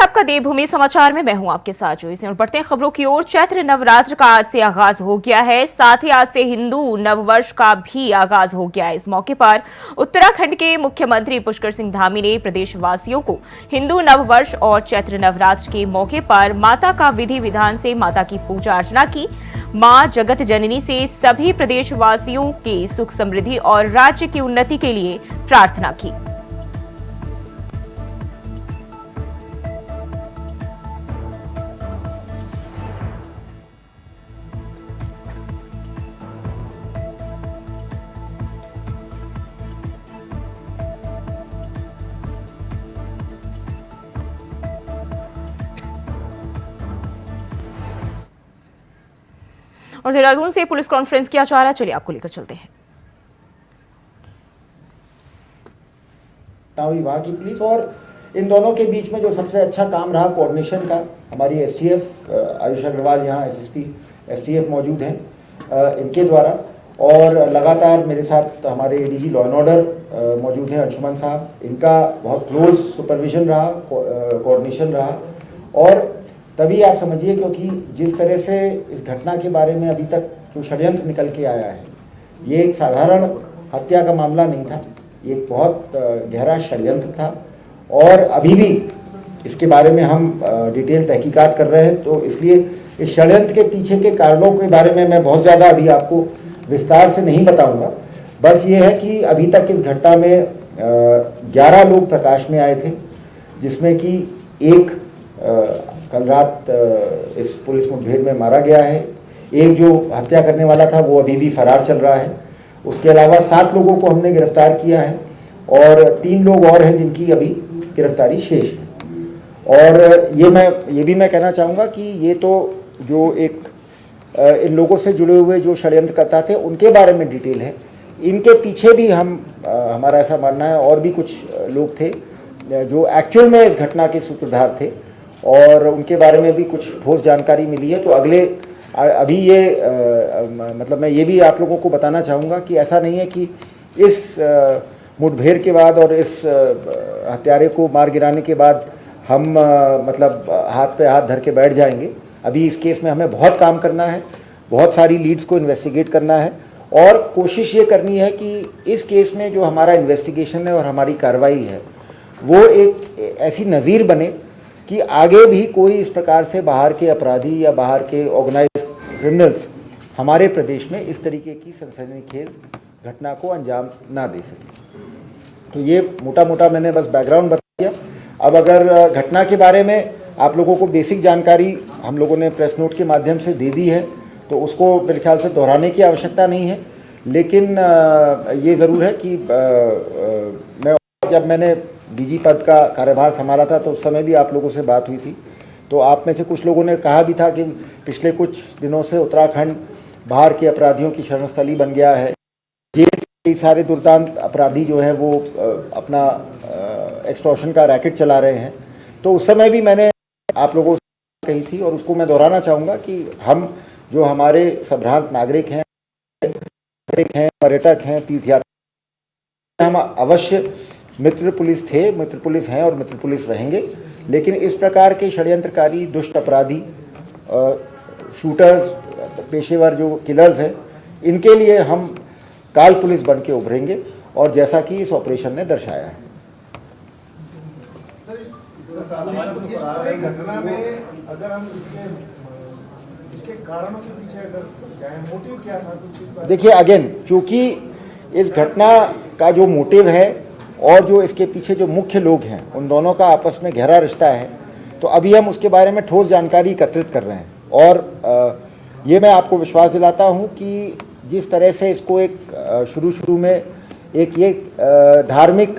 आपका देवभूमि समाचार में मैं हूं आपके साथ जोई और बढ़ते हैं खबरों की ओर। चैत्र नवरात्र का आज से आगाज हो गया है, साथ ही आज से हिंदू नववर्ष का भी आगाज हो गया है। इस मौके पर उत्तराखंड के मुख्यमंत्री पुष्कर सिंह धामी ने प्रदेशवासियों को हिंदू नववर्ष और चैत्र नवरात्र के मौके पर माता का विधि विधान से माता की पूजा अर्चना की। मां जगत जननी से सभी प्रदेशवासियों के सुख समृद्धि और राज्य की उन्नति के लिए प्रार्थना की। और देहरादून से पुलिस कॉन्फ्रेंस किया जा रहा है, चलिए आपको लेकर चलते हैं। विभाग की पुलिस और इन दोनों के बीच में जो सबसे अच्छा काम रहा कोऑर्डिनेशन का, हमारी एसटीएफ आयुष अग्रवाल यहाँ एसएसपी एसटीएफ मौजूद हैं इनके द्वारा, और लगातार मेरे साथ हमारे एडीजी लॉ एंड ऑर्डर मौजूद हैं अंशुमन साहब, इनका बहुत क्लोज सुपरविजन रहा, कोऑर्डिनेशन रहा। और तभी आप समझिए, क्योंकि जिस तरह से इस घटना के बारे में अभी तक जो षड्यंत्र निकल के आया है, ये एक साधारण हत्या का मामला नहीं था, ये एक बहुत गहरा षड्यंत्र था। और अभी भी इसके बारे में हम डिटेल तहकीकात कर रहे हैं, तो इसलिए इस षड्यंत्र के पीछे के कारणों के बारे में मैं बहुत ज़्यादा अभी आपको विस्तार से नहीं बताऊंगा। बस ये है कि अभी तक इस घटना में 11 लोग प्रकाश में आए थे, जिसमें कि एक कल रात इस पुलिस मुठभेड़ में मारा गया है, एक जो हत्या करने वाला था वो अभी भी फरार चल रहा है। उसके अलावा 7 लोगों को हमने गिरफ्तार किया है और 3 लोग और हैं जिनकी अभी गिरफ्तारी शेष है। और ये भी मैं कहना चाहूँगा कि ये तो जो एक इन लोगों से जुड़े हुए जो षड्यंत्रकर्ता थे उनके बारे में डिटेल है, इनके पीछे भी हमारा ऐसा मानना है और भी कुछ लोग थे जो एक्चुअल में इस घटना के सूत्रधार थे, और उनके बारे में भी कुछ ठोस जानकारी मिली है। तो अभी ये मतलब मैं ये भी आप लोगों को बताना चाहूँगा कि ऐसा नहीं है कि इस मुठभेड़ के बाद और इस हत्यारे को मार गिराने के बाद हम मतलब हाथ पे हाथ धर के बैठ जाएंगे। अभी इस केस में हमें बहुत काम करना है, बहुत सारी लीड्स को इन्वेस्टिगेट करना है, और कोशिश ये करनी है कि इस केस में जो हमारा इन्वेस्टिगेशन है और हमारी कार्रवाई है वो एक ऐसी नज़ीर बने कि आगे भी कोई इस प्रकार से बाहर के अपराधी या बाहर के ऑर्गेनाइज्ड क्रिमिनल्स हमारे प्रदेश में इस तरीके की सनसनीखेज घटना को अंजाम ना दे सके। तो ये मोटा मोटा मैंने बस बैकग्राउंड बता दिया। अब अगर घटना के बारे में आप लोगों को बेसिक जानकारी हम लोगों ने प्रेस नोट के माध्यम से दे दी है, तो उसको मेरे ख्याल से दोहराने की आवश्यकता नहीं है। लेकिन ये ज़रूर है कि जब मैंने डीजी पद का कार्यभार संभाला था तो उस समय भी आप लोगों से बात हुई थी, तो आप में से कुछ लोगों ने कहा भी था कि पिछले कुछ दिनों से उत्तराखंड बाहर के अपराधियों की शरणस्थली बन गया है। ये सारे दुर्दांत अपराधी जो है वो अपना एक्सटॉर्शन का रैकेट चला रहे हैं। तो उस समय भी मैंने आप लोगों से कही थी, और उसको मैं दोहराना चाहूँगा कि हम जो हमारे संभ्रांत नागरिक हैं, पर्यटक हैं, तीर्थयात्री, हम अवश्य मित्र पुलिस थे, मित्र पुलिस हैं और मित्र पुलिस रहेंगे। लेकिन इस प्रकार के षड्यंत्रकारी दुष्ट अपराधी, शूटर्स, पेशेवर जो किलर्स हैं, इनके लिए हम काल पुलिस बन के उभरेंगे, और जैसा कि इस ऑपरेशन ने दर्शाया है। घटना में अगर हम इसके कारणों के पीछे अगर जाएं, मोटिव क्या था? देखिए, अगेन क्योंकि इस घटना का जो मोटिव है और जो इसके पीछे जो मुख्य लोग हैं उन दोनों का आपस में गहरा रिश्ता है, तो अभी हम उसके बारे में ठोस जानकारी एकत्रित कर रहे हैं। और ये मैं आपको विश्वास दिलाता हूँ कि जिस तरह से इसको एक शुरू में एक ये धार्मिक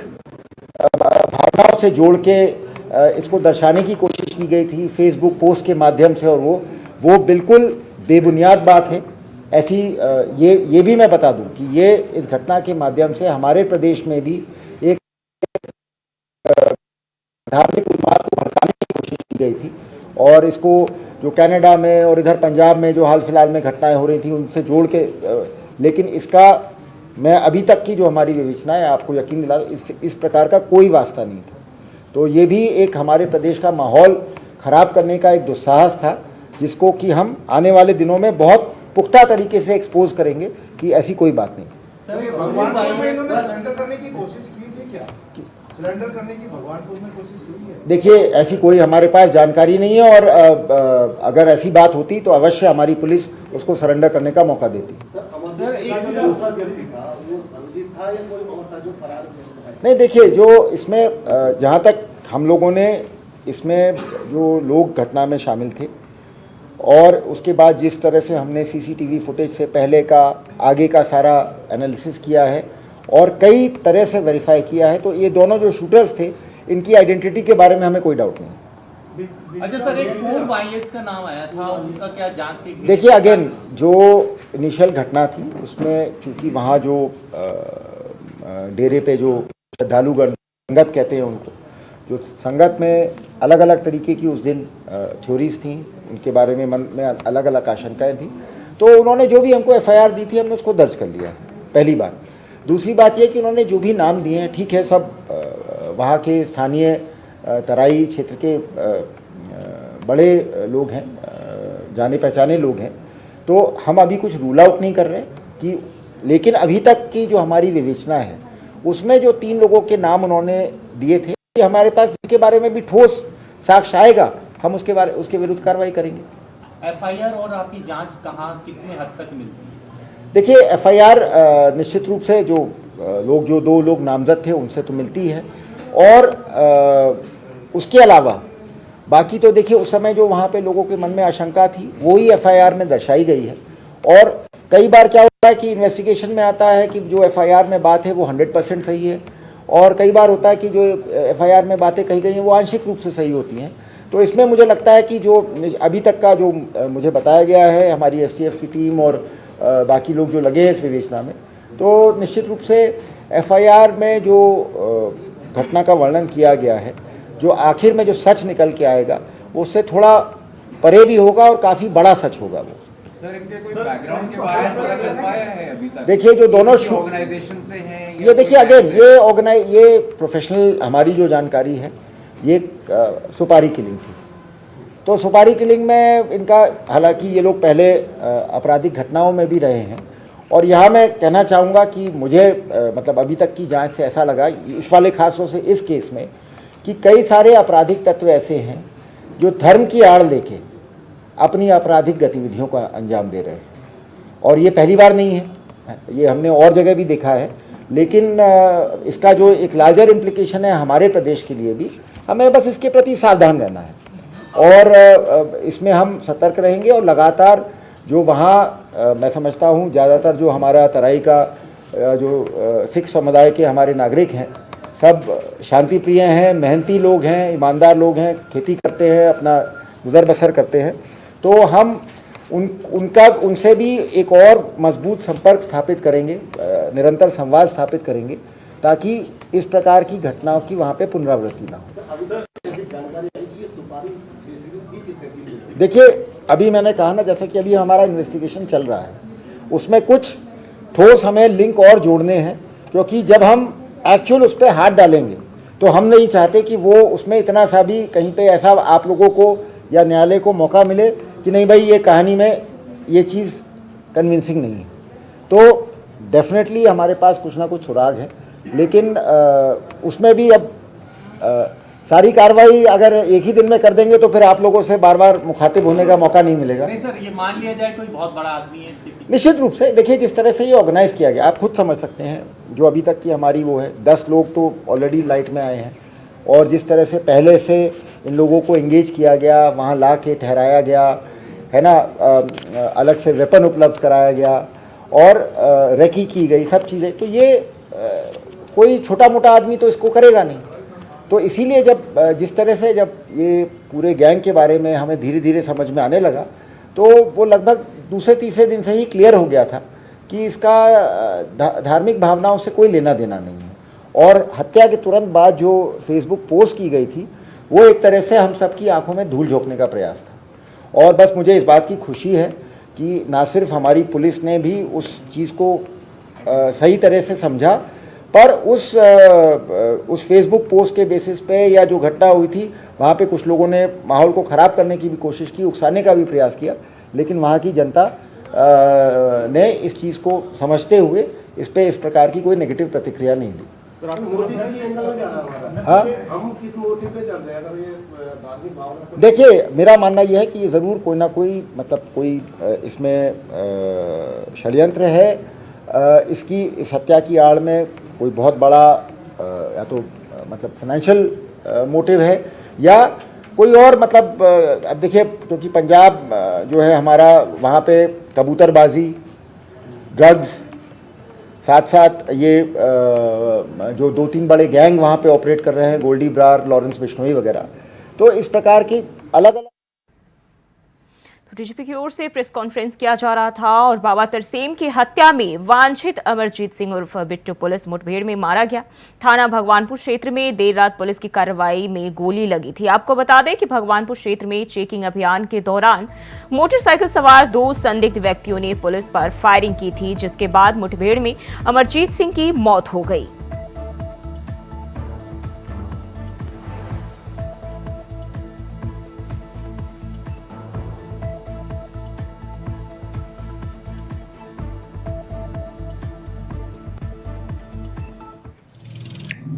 भावनाओं से जोड़ के इसको दर्शाने की कोशिश की गई थी फेसबुक पोस्ट के माध्यम से, और वो बिल्कुल बेबुनियाद बात है। ऐसी ये भी मैं बता दूं कि ये इस घटना के माध्यम से हमारे प्रदेश में भी एक धार्मिक उन्माद को भड़काने की कोशिश की गई थी, और इसको जो कनाडा में और इधर पंजाब में जो हाल फिलहाल में घटनाएं हो रही थी उनसे जोड़ के, लेकिन इसका मैं अभी तक की जो हमारी विवेचना है आपको यकीन दिला, इस प्रकार का कोई वास्ता नहीं था। तो ये भी एक हमारे प्रदेश का माहौल खराब करने का एक दुस्साहस था, जिसको कि हम आने वाले दिनों में बहुत पुख्ता तरीके से एक्सपोज करेंगे कि ऐसी कोई बात नहीं। सर, ये भगवानपुर में इन्होंने सरेंडर करने की कोशिश की थी क्या? सरेंडर करने की भगवानपुर में कोशिश हुई है? देखिए, ऐसी कोई हमारे पास जानकारी नहीं है, और अगर ऐसी बात होती तो अवश्य हमारी पुलिस उसको सरेंडर करने का मौका देती। नहीं, देखिए, जो इसमें जहाँ तक हम लोगों ने इसमें जो लोग घटना में शामिल थे और उसके बाद जिस तरह से हमने सीसीटीवी फुटेज से पहले का आगे का सारा एनालिसिस किया है और कई तरह से वेरीफाई किया है, तो ये दोनों जो शूटर्स थे इनकी आइडेंटिटी के बारे में हमें कोई डाउट नहीं। अच्छा सर, एक पूर्व आईएएस का नाम आया था, उनका क्या जांच की? देखिए, अगेन जो इनिशियल घटना थी उसमें चूंकि वहाँ जो डेरे पे जो श्रद्धालुगण संगत कहते हैं उनको, जो संगत में अलग अलग तरीके की उस दिन थ्योरीज थी, उनके बारे में मन में अलग अलग आशंकाएं थी, तो उन्होंने जो भी हमको एफआईआर दी थी हमने उसको दर्ज कर लिया है, पहली बात। दूसरी बात यह कि उन्होंने जो भी नाम दिए हैं, ठीक है, सब वहाँ के स्थानीय तराई क्षेत्र के बड़े लोग हैं, जाने पहचाने लोग हैं, तो हम अभी कुछ रूल आउट नहीं कर रहे कि, लेकिन अभी तक की जो हमारी विवेचना है उसमें जो 3 लोगों के नाम उन्होंने दिए थे, हमारे पास जिसके बारे में भी ठोस साक्ष्य आएगा हम उसके विरुद्ध कार्रवाई करेंगे। एफआईआर और आपकी जांच कहाँ कितने हद तक मिलती है? देखिए, एफआईआर निश्चित रूप से जो 2 लोग नामजद थे उनसे तो मिलती है, और उसके अलावा बाकी तो देखिए उस समय जो वहाँ पे लोगों के मन में आशंका थी वो ही एफआईआर में दर्शाई गई है। और कई बार क्या होता है कि इन्वेस्टिगेशन में आता है कि जो एफआईआर में बात है वो 100% सही है, और कई बार होता है कि जो एफआईआर में बातें कही गई हैं वो आंशिक रूप से सही होती हैं। तो इसमें मुझे लगता है कि जो अभी तक का जो मुझे बताया गया है हमारी एसटीएफ की टीम और बाकी लोग जो लगे हैं इस विवेचना में, तो निश्चित रूप से एफआईआर में जो घटना का वर्णन किया गया है, जो आखिर में जो सच निकल के आएगा वो उससे थोड़ा परे भी होगा और काफ़ी बड़ा सच होगा वो। सर, इनके कोई बैकग्राउंड के बारे में पता चल पाया है अभी तक? देखिए, जो दोनों ऑर्गेनाइजेशन से हैं, ये देखिए अगेन ये प्रोफेशनल हमारी जो जानकारी है ये सुपारी किलिंग थी। तो सुपारी किलिंग में इनका, हालांकि ये लोग पहले आपराधिक घटनाओं में भी रहे हैं, और यहाँ मैं कहना चाहूँगा कि मुझे मतलब अभी तक की जांच से ऐसा लगा इस वाले खासतौर से इस केस में कि कई सारे आपराधिक तत्व ऐसे हैं जो धर्म की आड़ लेके अपनी आपराधिक गतिविधियों का अंजाम दे रहे हैं, और ये पहली बार नहीं है, ये हमने और जगह भी देखा है। लेकिन इसका जो एक लार्जर इम्प्लीकेशन है हमारे प्रदेश के लिए भी, हमें बस इसके प्रति सावधान रहना है, और इसमें हम सतर्क रहेंगे। और लगातार जो वहाँ मैं समझता हूँ ज़्यादातर जो हमारा तराई का जो सिख समुदाय के हमारे नागरिक हैं, सब शांति प्रिय हैं, मेहनती लोग हैं, ईमानदार लोग हैं, खेती करते हैं, अपना गुजर बसर करते हैं, तो हम उनसे भी एक और मजबूत संपर्क स्थापित करेंगे, निरंतर संवाद स्थापित करेंगे, ताकि इस प्रकार की घटनाओं की वहाँ पे पुनरावृत्ति ना हो। देखिए, अभी मैंने कहा ना, जैसे कि अभी हमारा इन्वेस्टिगेशन चल रहा है, उसमें कुछ ठोस हमें लिंक और जोड़ने हैं, क्योंकि जब हम एक्चुअल उस पर हाथ डालेंगे तो हम नहीं चाहते कि वो उसमें इतना सा भी कहीं पे ऐसा आप लोगों को या न्यायालय को मौका मिले कि नहीं भाई ये कहानी में ये चीज़ कन्विंसिंग नहीं है। तो डेफिनेटली हमारे पास कुछ ना कुछ सुराग है, लेकिन उसमें भी अब सारी कार्रवाई अगर एक ही दिन में कर देंगे तो फिर आप लोगों से बार बार मुखातिब होने का मौका नहीं मिलेगा। नहीं सर, ये मान लिया जाए कोई बहुत बड़ा आदमी है, निश्चित रूप से देखिए जिस तरह से ये ऑर्गेनाइज किया गया, आप खुद समझ सकते हैं, जो अभी तक की हमारी वो है 10 लोग तो ऑलरेडी लाइट में आए हैं, और जिस तरह से पहले से इन लोगों को एंगेज किया गया, वहाँ ला के ठहराया गया है ना, अलग से वेपन उपलब्ध कराया गया और रेकी की गई सब चीज़ें, तो ये कोई छोटा मोटा आदमी तो इसको करेगा नहीं। तो इसीलिए जब जिस तरह से जब ये पूरे गैंग के बारे में हमें धीरे धीरे समझ में आने लगा, तो वो लगभग दूसरे तीसरे दिन से ही क्लियर हो गया था कि इसका धार्मिक भावनाओं से कोई लेना देना नहीं है। और हत्या के तुरंत बाद जो फेसबुक पोस्ट की गई थी वो एक तरह से हम सबकी आंखों में धूल झोंकने का प्रयास था। और बस मुझे इस बात की खुशी है कि ना सिर्फ हमारी पुलिस ने भी उस चीज़ को सही तरह से समझा, पर उस फेसबुक पोस्ट के बेसिस पे या जो घटना हुई थी वहाँ पे कुछ लोगों ने माहौल को ख़राब करने की भी कोशिश की, उकसाने का भी प्रयास किया, लेकिन वहाँ की जनता ने इस चीज़ को समझते हुए इस प्रकार की कोई नेगेटिव प्रतिक्रिया नहीं दी। मोटिव किस एंगल में जा रहा है हमारा? हाँ, हम किस मोटिव पे चल रहे हैं? अगर ये धार्मिक भावना को देखिए, मेरा मानना यह है कि ये ज़रूर कोई ना कोई मतलब कोई इसमें षड्यंत्र है। इस हत्या की आड़ में कोई बहुत बड़ा या तो मतलब फाइनेंशियल मोटिव है या कोई और मतलब अब देखिए, क्योंकि पंजाब जो है हमारा, वहाँ पे कबूतरबाजी, ड्रग्स, साथ साथ ये जो 2-3 बड़े गैंग वहाँ पे ऑपरेट कर रहे हैं, गोल्डी ब्रार, लॉरेंस बिश्नोई वगैरह, तो इस प्रकार की अलग अलग। तो डीजीपी की ओर से प्रेस कॉन्फ्रेंस किया जा रहा था और बाबा तरसेम की हत्या में वांछित अमरजीत सिंह उर्फ बिट्टू पुलिस मुठभेड़ में मारा गया। थाना भगवानपुर क्षेत्र में देर रात पुलिस की कार्रवाई में गोली लगी थी। आपको बता दें कि भगवानपुर क्षेत्र में चेकिंग अभियान के दौरान मोटरसाइकिल सवार 2 संदिग्ध व्यक्तियों ने पुलिस पर फायरिंग की थी, जिसके बाद मुठभेड़ में अमरजीत सिंह की मौत हो गई।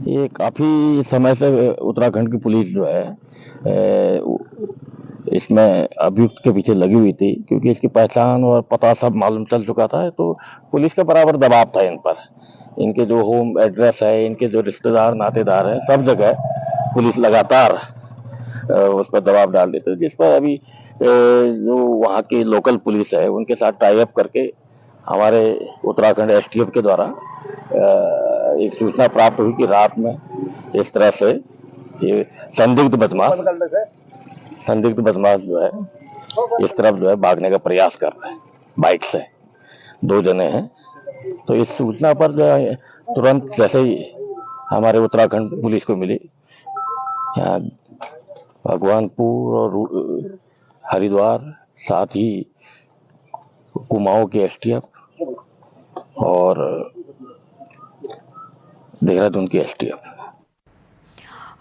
ये काफ़ी समय से उत्तराखंड की पुलिस जो है इसमें अभियुक्त के पीछे लगी हुई थी, क्योंकि इसकी पहचान और पता सब मालूम चल चुका था। तो पुलिस का बराबर दबाव था इन पर, इनके जो होम एड्रेस है, इनके जो रिश्तेदार नातेदार हैं, सब जगह पुलिस लगातार उस पर दबाव डाल देते थे, जिस पर अभी जो वहाँ की लोकल पुलिस है उनके साथ टाई अप करके हमारे उत्तराखंड एसटीएफ के द्वारा एक सूचना प्राप्त हुई कि रात में इस तरह से ये संदिग्ध बदमाश जो है इस तरफ जो है भागने का प्रयास कर रहे हैं, बाइक से 2 जने हैं। तो इस सूचना पर जो है तुरंत जैसे ही हमारे उत्तराखंड पुलिस को मिली, यहाँ भगवानपुर और हरिद्वार, साथ ही कुमाऊं के एसटीएफ और देहरादून की एसटीएफ।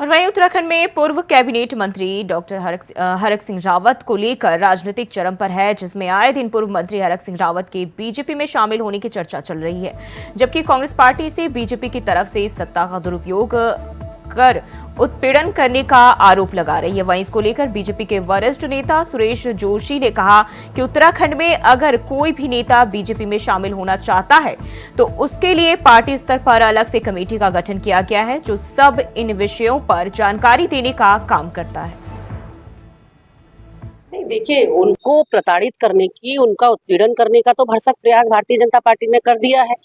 और वहीं उत्तराखंड में पूर्व कैबिनेट मंत्री डॉक्टर हरक सिंह रावत को लेकर राजनीतिक चरम पर है, जिसमें आए दिन पूर्व मंत्री हरक सिंह रावत के बीजेपी में शामिल होने की चर्चा चल रही है, जबकि कांग्रेस पार्टी से बीजेपी की तरफ से सत्ता का दुरुपयोग कर उत्पीड़न करने का आरोप लगा रही है। वहीं इसको लेकर बीजेपी के वरिष्ठ नेता सुरेश जोशी ने कहा कि उत्तराखंड में अगर कोई भी नेता बीजेपी में शामिल होना चाहता है तो उसके लिए पार्टी स्तर पर अलग से कमेटी का गठन किया गया है, जो सब इन विषयों पर जानकारी देने का काम करता है। नहीं, देखिए, उनको प्रताड़ित करने की, उनका उत्पीड़न करने का तो भरसक प्रयास भारतीय जनता पार्टी ने कर दिया है।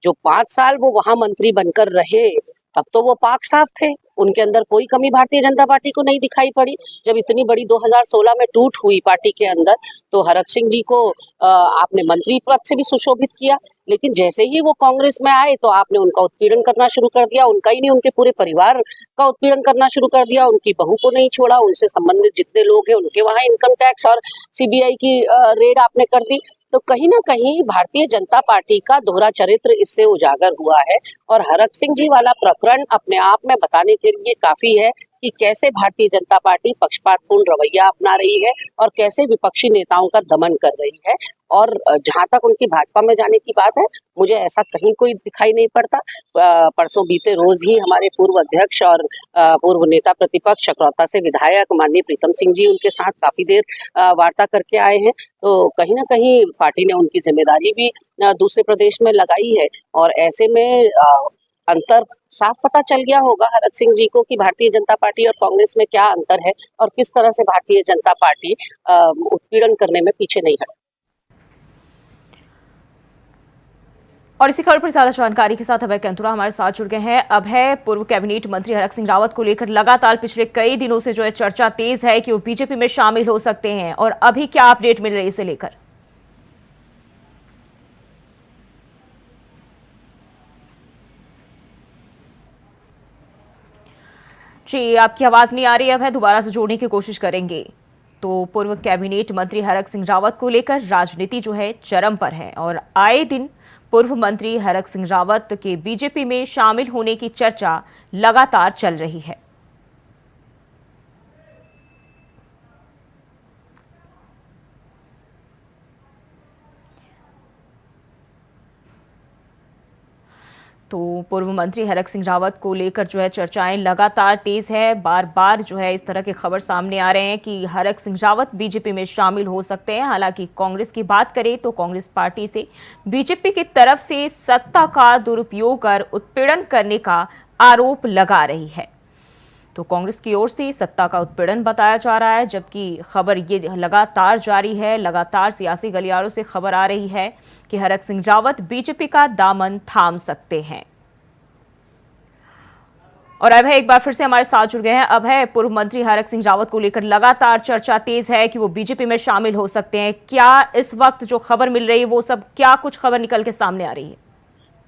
जो 5 साल वो वहां मंत्री बनकर रहे, तब तो वो पाक साफ थे, उनके अंदर कोई कमी भारतीय जनता पार्टी को नहीं दिखाई पड़ी। जब इतनी बड़ी 2016 में टूट हुई पार्टी के अंदर, तो हरक सिंह जी को आपने मंत्री पद से भी सुशोभित किया, लेकिन जैसे ही वो कांग्रेस में आए तो आपने उनका उत्पीड़न करना शुरू कर दिया। उनका ही नहीं, उनके पूरे परिवार का उत्पीड़न करना शुरू कर दिया। उनकी बहू को नहीं छोड़ा, उनसे संबंधित जितने लोग हैं उनके वहां इनकम टैक्स और सीबीआई की रेड आपने कर दी। तो कहीं ना कहीं भारतीय जनता पार्टी का दोहरा चरित्र इससे उजागर हुआ है, और हरक सिंह जी वाला प्रकरण अपने आप में बताने के लिए काफी है कि कैसे भारतीय जनता पार्टी पक्षपातपूर्ण रवैया अपना रही है और कैसे विपक्षी नेताओं का दमन कर रही है। और जहां तक उनकी भाजपा में जाने की बात है, मुझे ऐसा कहीं कोई दिखाई नहीं पड़ता। परसों बीते रोज ही हमारे पूर्व अध्यक्ष और पूर्व नेता प्रतिपक्ष चक्रौता से विधायक माननीय प्रीतम सिंह जी उनके साथ काफी देर वार्ता करके आए हैं। तो कहीं ना कहीं पार्टी ने उनकी जिम्मेदारी भी दूसरे प्रदेश में लगाई है, और ऐसे में अंतर साफ पता चल गया होगा हरक सिंह जी को कि भारतीय जनता पार्टी और कांग्रेस में क्या अंतर है और किस तरह से भारतीय जनता पार्टी उत्पीड़न करने में पीछे नहीं हटती। और इसी खबर पर ज्यादा जानकारी के साथ अभय कंतुरा हमारे साथ जुड़ गए हैं। अभय, पूर्व कैबिनेट मंत्री हरक सिंह रावत को लेकर लगातार पिछले कई दिनों से जो है चर्चा तेज है कि वो बीजेपी में शामिल हो सकते हैं, और अभी क्या अपडेट मिल रही है इसे लेकर? जी, आपकी आवाज नहीं आ रही है, दोबारा से जोड़ने की कोशिश करेंगे। तो पूर्व कैबिनेट मंत्री हरक सिंह रावत को लेकर राजनीति जो है चरम पर है, और आए दिन पूर्व मंत्री हरक सिंह रावत के बीजेपी में शामिल होने की चर्चा लगातार चल रही है। तो पूर्व मंत्री हरक सिंह रावत को लेकर जो है चर्चाएं लगातार तेज है। बार बार जो है इस तरह की खबर सामने आ रहे हैं कि हरक सिंह रावत बीजेपी में शामिल हो सकते हैं। हालांकि कांग्रेस की बात करें तो कांग्रेस पार्टी से बीजेपी की तरफ से सत्ता का दुरुपयोग कर उत्पीड़न करने का आरोप लगा रही है। तो कांग्रेस की ओर से सत्ता का उत्पीड़न बताया जा रहा है, जबकि खबर ये लगातार जारी है। लगातार सियासी गलियारों से खबर आ रही है कि हरक सिंह रावत बीजेपी का दामन थाम सकते हैं। और अभय एक बार फिर से हमारे साथ जुड़ गए हैं। अभय, पूर्व मंत्री हरक सिंह रावत को लेकर लगातार चर्चा तेज है कि वो बीजेपी में शामिल हो सकते हैं। क्या इस वक्त जो खबर मिल रही है वो सब क्या कुछ खबर निकल के सामने आ रही है?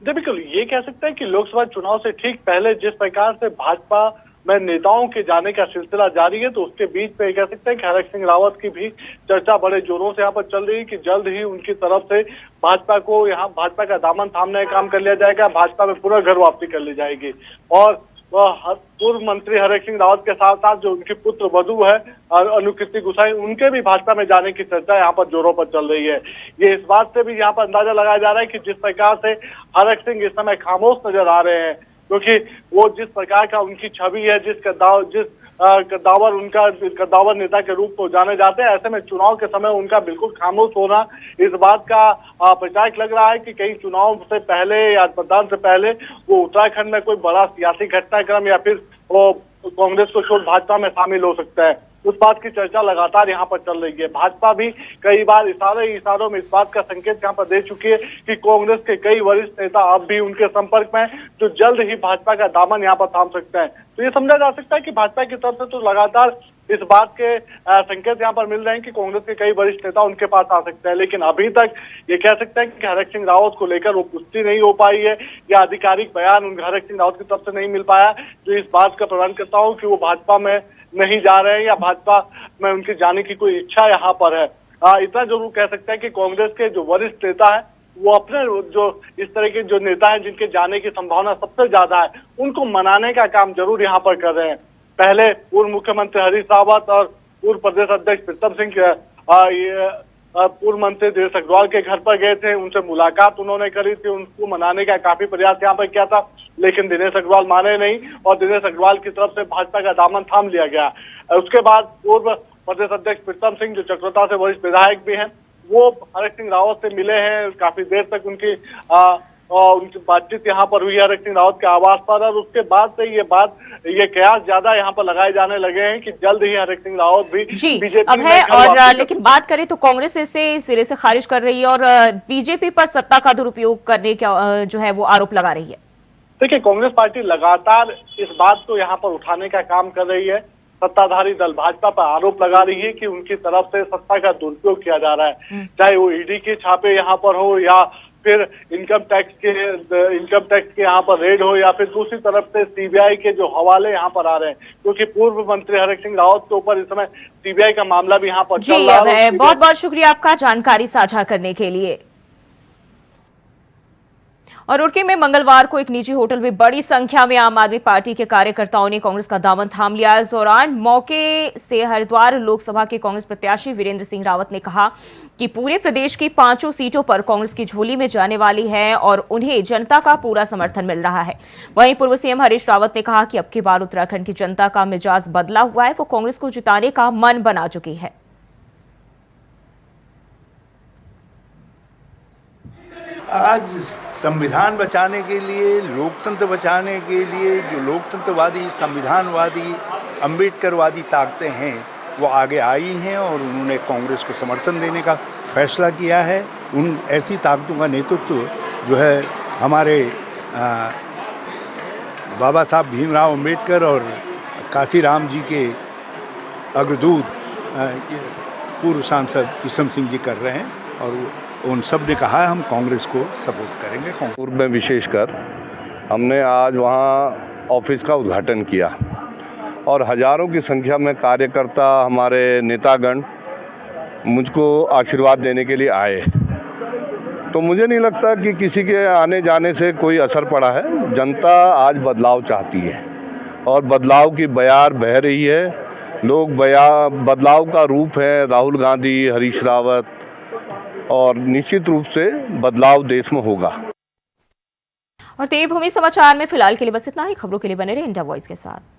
बिल्कुल, ये कह सकते हैं कि लोकसभा चुनाव से ठीक पहले जिस प्रकार से भाजपा में नेताओं के जाने का सिलसिला जारी है, तो उसके बीच में कह सकते हैं कि हरक सिंह रावत की भी चर्चा बड़े जोरों से यहाँ पर चल रही है कि जल्द ही उनकी तरफ से भाजपा को यहाँ भाजपा का दामन थामने का काम कर लिया जाएगा, भाजपा में पूरा घर वापसी कर ली जाएगी। और पूर्व मंत्री हरक सिंह रावत के साथ साथ जो उनकी पुत्र वधू है अनुकृति गुसाई, उनके भी भाजपा में जाने की चर्चा यहाँ पर जोरों पर चल रही है। ये इस बात से भी यहाँ पर अंदाजा लगाया जा रहा है कि जिस प्रकार से हरक सिंह इस समय खामोश नजर आ रहे हैं, क्योंकि वो जिस प्रकार का उनकी छवि है, जिस कद्दावर नेता के रूप में जाने जाते हैं, ऐसे में चुनाव के समय उनका बिल्कुल खामोश होना इस बात का प्रचारक लग रहा है कि कहीं चुनाव से पहले या मतदान से पहले वो उत्तराखंड में कोई बड़ा सियासी घटनाक्रम या फिर वो कांग्रेस को छोड़ भाजपा में शामिल हो सकता है। उस बात की चर्चा लगातार यहाँ पर चल रही है। भाजपा भी कई बार इशारों में इस बात का संकेत यहाँ पर दे चुकी है कि कांग्रेस के कई वरिष्ठ नेता अब भी उनके संपर्क में हैं, जो जल्द ही भाजपा का दामन यहाँ पर थाम सकते हैं। तो ये समझा जा सकता है कि भाजपा की तरफ से तो लगातार इस बात के संकेत यहाँ पर मिल रहे हैं कि कांग्रेस के कई वरिष्ठ नेता उनके पास आ सकते हैं, लेकिन अभी तक ये कह सकते हैं कि हरक सिंह रावत को लेकर वो पुष्टि नहीं हो पाई है या आधिकारिक बयान उन हरक सिंह रावत की तरफ से नहीं मिल पाया, जो इस बात का प्रमाण करता हूँ कि वो भाजपा में नहीं जा रहे हैं या भाजपा में उनके जाने की कोई इच्छा यहाँ पर है। इतना जरूर कह सकते हैं कि कांग्रेस के जो वरिष्ठ नेता है वो अपने जो इस तरह के जो नेता हैं जिनके जाने की संभावना सबसे ज्यादा है, उनको मनाने का काम जरूर यहाँ पर कर रहे हैं। पहले पूर्व मुख्यमंत्री हरीश रावत और पूर्व प्रदेश अध्यक्ष प्रीतम सिंह पूर्व मंत्री दिनेश अग्रवाल के घर पर गए थे, उनसे मुलाकात उन्होंने करी थी, उनको मनाने का काफी प्रयास यहाँ पर किया था, लेकिन दिनेश अग्रवाल माने नहीं और दिनेश अग्रवाल की तरफ से भाजपा का दामन थाम लिया गया। उसके बाद पूर्व प्रदेश अध्यक्ष प्रीतम सिंह जो चक्रता से वरिष्ठ विधायक भी हैं, वो हरक सिंह रावत से मिले हैं, काफी देर तक उनकी बातचीत यहाँ पर हुई हरक सिंह रावत के आवास पर, और उसके बाद से ये कयास ज्यादा यहाँ पर लगाए जाने लगे हैं कि जल्द ही हरक सिंह रावत भी बीजेपी अब है। और लेकिन बात करें तो कांग्रेस इसे सिरे से खारिज कर रही है और बीजेपी पर सत्ता का दुरुपयोग करने का जो है वो आरोप लगा रही है। देखिए, कांग्रेस पार्टी लगातार इस बात को यहाँ पर उठाने का काम कर रही है। सत्ताधारी दल भाजपा पर आरोप लगा रही है कि उनकी तरफ से सत्ता का दुरुपयोग किया जा रहा है, चाहे वो ईडी के छापे यहाँ पर हो या फिर इनकम टैक्स के यहाँ पर रेड हो या फिर दूसरी तरफ से सीबीआई के जो हवाले यहाँ पर आ रहे हैं, क्योंकि पूर्व मंत्री हरक सिंह रावत के ऊपर इस समय सीबीआई का मामला भी यहाँ पर चल रहा है। बहुत बहुत शुक्रिया आपका जानकारी साझा करने के लिए। और रुड़की में मंगलवार को एक निजी होटल में बड़ी संख्या में आम आदमी पार्टी के कार्यकर्ताओं ने कांग्रेस का दामन थाम लिया। इस दौरान मौके से हरिद्वार लोकसभा के कांग्रेस प्रत्याशी वीरेंद्र सिंह रावत ने कहा कि पूरे प्रदेश की 5 सीटों पर कांग्रेस की झोली में जाने वाली है और उन्हें जनता का पूरा समर्थन मिल रहा है। वहीं पूर्व सीएम हरीश रावत ने कहा कि अब की बार उत्तराखंड की जनता का मिजाज बदला हुआ है, वो कांग्रेस को जिताने का मन बना चुकी है। आज संविधान बचाने के लिए, लोकतंत्र बचाने के लिए जो लोकतंत्रवादी, संविधानवादी, अम्बेडकरवादी ताकतें हैं वो आगे आई हैं और उन्होंने कांग्रेस को समर्थन देने का फैसला किया है। उन ऐसी ताकतों का नेतृत्व जो है हमारे बाबा साहब भीमराव अम्बेडकर और काशीराम जी के अग्रदूत पूर्व सांसद ईसम सिंह जी कर रहे हैं और उन सब ने कहा है हम कांग्रेस को सपोर्ट करेंगे। पूर्व में विशेषकर हमने आज वहाँ ऑफिस का उद्घाटन किया और हजारों की संख्या में कार्यकर्ता, हमारे नेतागण मुझको आशीर्वाद देने के लिए आए। तो मुझे नहीं लगता कि किसी के आने जाने से कोई असर पड़ा है। जनता आज बदलाव चाहती है और बदलाव की बयार बह रही है। लोग बदलाव का रूप है राहुल गांधी, हरीश रावत, और निश्चित रूप से बदलाव देश में होगा। और देवभूमि समाचार में फिलहाल के लिए बस इतना ही। खबरों के लिए बने रहे इंडिया वॉइस के साथ।